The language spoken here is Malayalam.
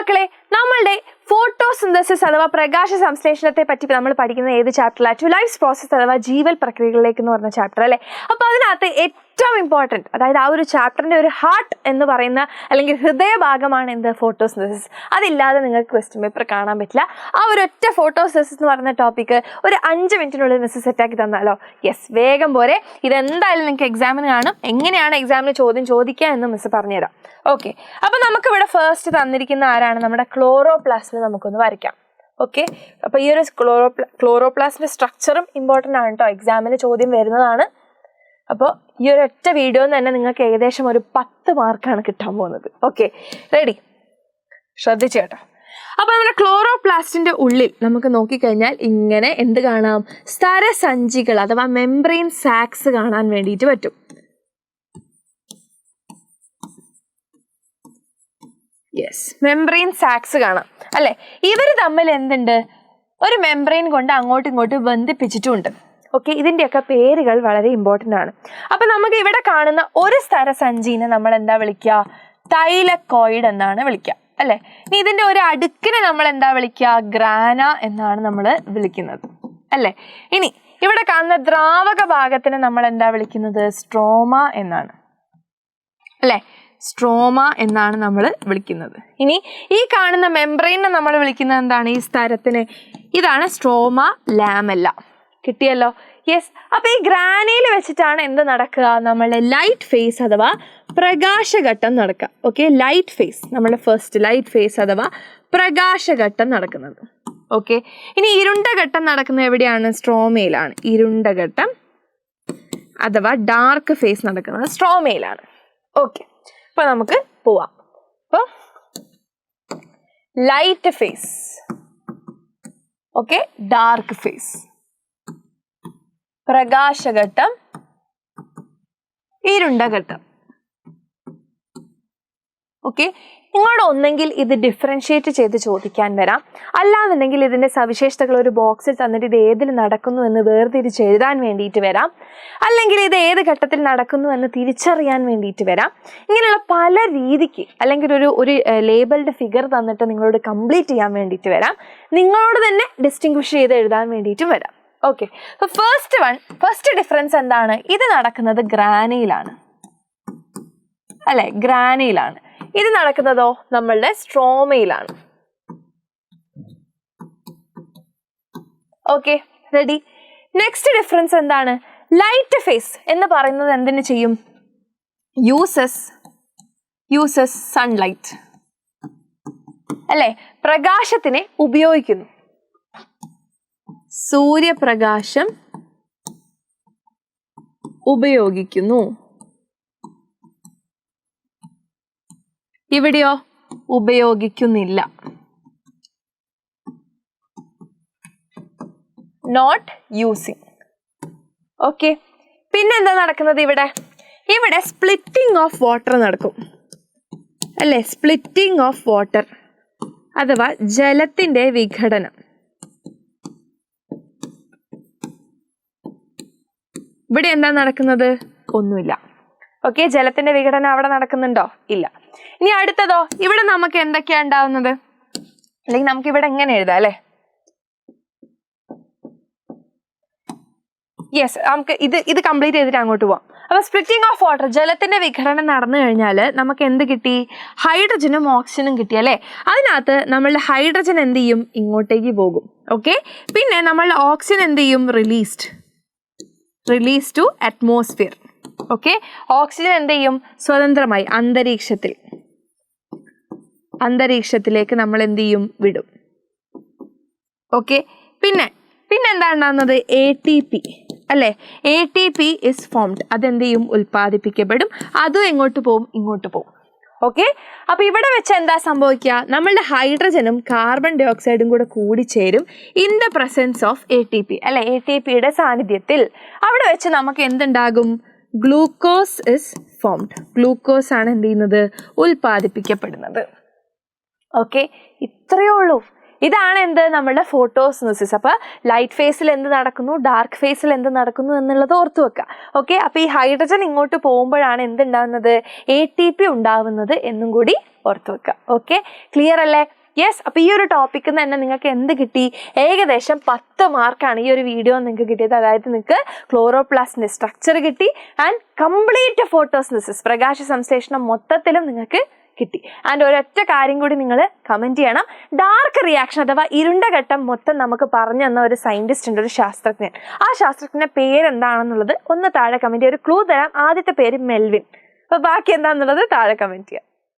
മക്കളെ, നമ്മളുടെ ഫോട്ടോസിന്തസിസ് അഥവാ പ്രകാശ സംശ്ലേഷണത്തെ പറ്റി നമ്മൾ പഠിക്കുന്ന ഏത് ചാപ്റ്ററിലാണ്? ടു ലൈഫ് പ്രോസസ് അഥവാ ജീവൽ പ്രക്രിയകളിലേക്ക് എന്ന് പറഞ്ഞ ചാപ്റ്റർ അല്ലേ. അപ്പോൾ അതിനകത്ത് ഏറ്റവും ഇമ്പോർട്ടൻറ്റ്, അതായത് ആ ഒരു ചാപ്റ്ററിൻ്റെ ഒരു ഹാർട്ട് എന്ന് പറയുന്ന അല്ലെങ്കിൽ ഹൃദയഭാഗമാണ് എന്ത്? ഫോട്ടോസിന്തസിസ്. അതില്ലാതെ നിങ്ങൾക്ക് ക്വസ്റ്റ്യൻ പേപ്പർ കാണാൻ പറ്റില്ല. ആ ഒരു ഒറ്റ ഫോട്ടോസിന്തസിസ് എന്ന് പറയുന്ന ടോപ്പിക്ക് ഒരു 5 മിനിറ്റിനുള്ളിൽ മിസ് സെറ്റാക്കി തന്നാലോ? യെസ്, വേഗം പോരെ. ഇതെന്തായാലും നിങ്ങൾക്ക് എക്സാമിന് കാണും. എങ്ങനെയാണ് എക്സാമിന് ചോദ്യം ചോദിക്കുക എന്ന് മിസ് പറഞ്ഞുതരാം. ഓക്കെ, അപ്പോൾ നമുക്കിവിടെ ഫസ്റ്റ് തന്നിരിക്കുന്ന ആരാണ്? നമ്മുടെ ക്ലോറോപ്ലാസ്റ്റിനെ നമുക്കൊന്ന് വരയ്ക്കാം. ഓക്കെ, അപ്പോൾ ഈ ഒരു ക്ലോറോപ്ലാസ്റ്റിൻ്റെ സ്ട്രക്ചറും ഇമ്പോർട്ടൻ്റ് ആണ് കേട്ടോ, എക്സാമിന് ചോദ്യം വരുന്നതാണ്. അപ്പോൾ ഈ ഒരു ഒറ്റ വീഡിയോ തന്നെ നിങ്ങൾക്ക് ഏകദേശം ഒരു 10 മാർക്കാണ് കിട്ടാൻ പോകുന്നത്. Okay, ready? ശ്രദ്ധിച്ചു കേട്ടോ. അപ്പോൾ നമ്മുടെ ക്ലോറോപ്ലാസ്റ്റിൻ്റെ ഉള്ളിൽ നമുക്ക് നോക്കിക്കഴിഞ്ഞാൽ ഇങ്ങനെ എന്ത് കാണാം? സ്തരസഞ്ചികൾ അഥവാ മെംബ്രെയിൻ സാക്സ് കാണാൻ വേണ്ടിയിട്ട് പറ്റും. യെസ്, മെംബ്രെയിൻ സാക്സ് കാണാം അല്ലേ. ഇവർ തമ്മിൽ എന്തുണ്ട്? ഒരു മെംബ്രെയിൻ കൊണ്ട് അങ്ങോട്ടും ഇങ്ങോട്ടും ബന്ധിപ്പിച്ചിട്ടുണ്ട്. ഓക്കെ, ഇതിൻ്റെയൊക്കെ പേരുകൾ വളരെ ഇമ്പോർട്ടൻ്റ് ആണ്. അപ്പം നമുക്ക് ഇവിടെ കാണുന്ന ഒരു സ്തരസഞ്ചിനെ നമ്മൾ എന്താ വിളിക്കുക? തൈലക്കോയിഡ് എന്നാണ് വിളിക്കുക അല്ലേ. ഇനി ഇതിൻ്റെ ഒരു അടുക്കിനെ നമ്മൾ എന്താ വിളിക്കുക? ഗ്രാന എന്നാണ് നമ്മൾ വിളിക്കുന്നത് അല്ലേ. ഇനി ഇവിടെ കാണുന്ന ദ്രാവക ഭാഗത്തിന് നമ്മൾ എന്താ വിളിക്കുന്നത്? സ്ട്രോമ എന്നാണ് അല്ലേ. സ്ട്രോമ എന്നാണ് നമ്മൾ വിളിക്കുന്നത്. ഇനി ഈ കാണുന്ന മെംബ്രെയിനെ നമ്മൾ വിളിക്കുന്നത് എന്താണ്? ഈ സ്തരത്തിന് ഇതാണ് സ്ട്രോമ ലാമെല്ല. കിട്ടിയല്ലോ? യെസ്. അപ്പോൾ ഈ ഗ്രാനയിൽ വെച്ചിട്ടാണ് എന്ത് നടക്കുക? നമ്മളുടെ ലൈറ്റ് ഫേസ് അഥവാ പ്രകാശഘട്ടം നടക്കുക. ഓക്കെ, ലൈറ്റ് ഫേസ്, നമ്മുടെ ഫസ്റ്റ് ലൈറ്റ് ഫേസ് അഥവാ പ്രകാശഘട്ടം നടക്കുന്നത്. ഓക്കെ, ഇനി ഇരുണ്ട ഘട്ടം നടക്കുന്നത് എവിടെയാണ്? സ്ട്രോമയിലാണ്. ഇരുണ്ട ഘട്ടം അഥവാ ഡാർക്ക് ഫേസ് നടക്കുന്നത് സ്ട്രോമയിലാണ്. ഓക്കെ, അപ്പോൾ നമുക്ക് പോവാം. അപ്പോൾ light phase, okay, dark phase, പ്രകാശഘട്ടം, ഇരുണ്ട ഘട്ടം. ഓക്കെ, നിങ്ങളോട് ഒന്നെങ്കിൽ ഇത് ഡിഫറൻഷിയേറ്റ് ചെയ്ത് ചോദിക്കാൻ വരാം, അല്ലാന്നുണ്ടെങ്കിൽ ഇതിൻ്റെ സവിശേഷതകൾ ഒരു ബോക്സിൽ തന്നിട്ട് ഇത് ഏതിൽ നടക്കുന്നു എന്ന് വേർതിരിച്ച് എഴുതാൻ വേണ്ടിയിട്ട് വരാം, അല്ലെങ്കിൽ ഇത് ഏത് ഘട്ടത്തിൽ നടക്കുന്നു എന്ന് തിരിച്ചറിയാൻ വേണ്ടിയിട്ട് വരാം. ഇങ്ങനെയുള്ള പല രീതിക്ക് അല്ലെങ്കിൽ ഒരു ലേബിൾഡ് ഫിഗർ തന്നിട്ട് നിങ്ങളോട് കംപ്ലീറ്റ് ചെയ്യാൻ വേണ്ടിയിട്ട് വരാം, നിങ്ങളോട് തന്നെ ഡിസ്റ്റിങ്വിഷ് ചെയ്ത് എഴുതാൻ വേണ്ടിയിട്ട് വരാം. ഓക്കെ, ഫസ്റ്റ് ഡിഫറൻസ് എന്താണ്? ഇത് നടക്കുന്നത് ഗ്രാനയിലാണ് അല്ലെ, ഗ്രാനയിലാണ്. ഇത് നടക്കുന്നതോ നമ്മളുടെ സ്ട്രോമയിലാണ്. Okay, ready? നെക്സ്റ്റ് ഡിഫറൻസ് എന്താണ്? ലൈറ്റ് ഫേസ് എന്ന് പറയുന്നത് എന്തിനു ചെയ്യും? യൂസസ് സൺലൈറ്റ് അല്ലെ, പ്രകാശത്തിനെ ഉപയോഗിക്കുന്നു. സൂര്യപ്രകാശം ഉപയോഗിക്കുന്നു. ഇവിടെയോ ഉപയോഗിക്കുന്നില്ല. Not using. ഓക്കെ, പിന്നെന്താ നടക്കുന്നത്? ഇവിടെ സ്പ്ലിറ്റിംഗ് ഓഫ് വാട്ടർ നടക്കും അല്ലേ. സ്പ്ലിറ്റിംഗ് ഓഫ് വാട്ടർ അഥവാ ജലത്തിൻ്റെ വിഘടനം. ഇവിടെ എന്താ നടക്കുന്നത്? ഒന്നുമില്ല. ഓക്കെ, ജലത്തിന്റെ വിഘടനം അവിടെ നടക്കുന്നുണ്ടോ? ഇല്ല. ഇനി അടുത്തതോ, ഇവിടെ നമുക്ക് എന്തൊക്കെയാ ഉണ്ടാവുന്നത്? അല്ലെങ്കിൽ നമുക്ക് ഇവിടെ എങ്ങനെ എഴുതാം അല്ലെ? യെസ്, നമുക്ക് ഇത് കംപ്ലീറ്റ് ചെയ്തിട്ട് അങ്ങോട്ട് പോവാം. അപ്പോൾ സ്പ്ലിറ്റിംഗ് ഓഫ് വാട്ടർ, ജലത്തിന്റെ വിഘടനം നടന്നു കഴിഞ്ഞാൽ നമുക്ക് എന്ത് കിട്ടി? ഹൈഡ്രജനും ഓക്സിജനും കിട്ടി അല്ലേ. അതിനകത്ത് നമ്മളുടെ ഹൈഡ്രജൻ എന്ത് ചെയ്യും? ഇങ്ങോട്ടേക്ക് പോകും. ഓക്കെ, പിന്നെ നമ്മളുടെ ഓക്സിജൻ എന്ത് ചെയ്യും? Release to atmosphere. Okay, oxygen എന്ത് ചെയ്യും? സ്വതന്ത്രമായി അന്തരീക്ഷത്തിലേക്ക് നമ്മൾ എന്ത് ചെയ്യും? വിടും. ഓക്കെ, പിന്നെ എന്താ ഉണ്ടാകുന്നത്? ATP അല്ലേ. ATP is formed. അതെന്ത് ചെയ്യും? ഉൽപ്പാദിപ്പിക്കപ്പെടും. അതും എങ്ങോട്ട് പോവും? ഇങ്ങോട്ട് പോവും. ഓക്കെ, അപ്പോൾ ഇവിടെ വെച്ച് എന്താ സംഭവിക്കുക? നമ്മളുടെ ഹൈഡ്രജനും കാർബൺ ഡൈ ഓക്സൈഡും കൂടെ കൂടിച്ചേരും in the presence of ATP അല്ലെ. ATPയുടെ സാന്നിധ്യത്തിൽ അവിടെ വെച്ച് നമുക്ക് എന്തുണ്ടാകും? Glucose is formed. ഗ്ലൂക്കോസ് ആണ് എന്ത് ചെയ്യുന്നത്? ഉൽപ്പാദിപ്പിക്കപ്പെടുന്നത്. ഓക്കെ, ഇത്രയേ ഉള്ളൂ. ഇതാണ് എന്ത് നമ്മളുടെ ഫോട്ടോസിന്തസിസ്. അപ്പോൾ ലൈറ്റ് ഫേസിൽ എന്ത് നടക്കുന്നു, ഡാർക്ക് ഫേസിൽ എന്ത് നടക്കുന്നു എന്നുള്ളത് ഓർത്തു വെക്കുക. ഓക്കെ, അപ്പോൾ ഈ ഹൈഡ്രജൻ ഇങ്ങോട്ട് പോകുമ്പോഴാണ് എന്തുണ്ടാവുന്നത്, ATP ഉണ്ടാവുന്നത് എന്നും കൂടി ഓർത്തു വെക്കുക. ഓക്കെ, ക്ലിയർ അല്ലേ? യെസ്. അപ്പോൾ ഈ ഒരു ടോപ്പിക്കിൽ നിന്ന് തന്നെ നിങ്ങൾക്ക് എന്ത് കിട്ടി, ഏകദേശം 10 മാർക്കാണ് ഈ ഒരു വീഡിയോ നിങ്ങൾക്ക് കിട്ടിയത്. അതായത് നിങ്ങൾക്ക് ക്ലോറോപ്ലാസ്റ്റിൻ്റെ സ്ട്രക്ചർ കിട്ടി ആൻഡ് കംപ്ലീറ്റ് ഫോട്ടോസിന്തസിസ് പ്രകാശ സംശ്ലേഷണം മൊത്തത്തിലും നിങ്ങൾക്ക് കിട്ടി. ആൻഡ് ഒരൊറ്റ കാര്യം കൂടി നിങ്ങൾ കമൻറ്റ് ചെയ്യണം, ഡാർക്ക് റിയാക്ഷൻ അഥവാ ഇരുണ്ട ഘട്ടം മൊത്തം നമുക്ക് പറഞ്ഞു തന്ന ഒരു സയൻറ്റിസ്റ്റ് ഉണ്ട്, ഒരു ശാസ്ത്രജ്ഞൻ. ആ ശാസ്ത്രജ്ഞൻ്റെ പേരെന്താണെന്നുള്ളത് ഒന്ന് താഴെ കമൻറ്റ് ചെയ്യുക. ഒരു ക്ലൂ തരാം, ആദ്യത്തെ പേര് മെൽവിൻ. അപ്പോൾ ബാക്കി എന്താണെന്നുള്ളത് താഴെ കമൻറ്റ് ചെയ്യാം.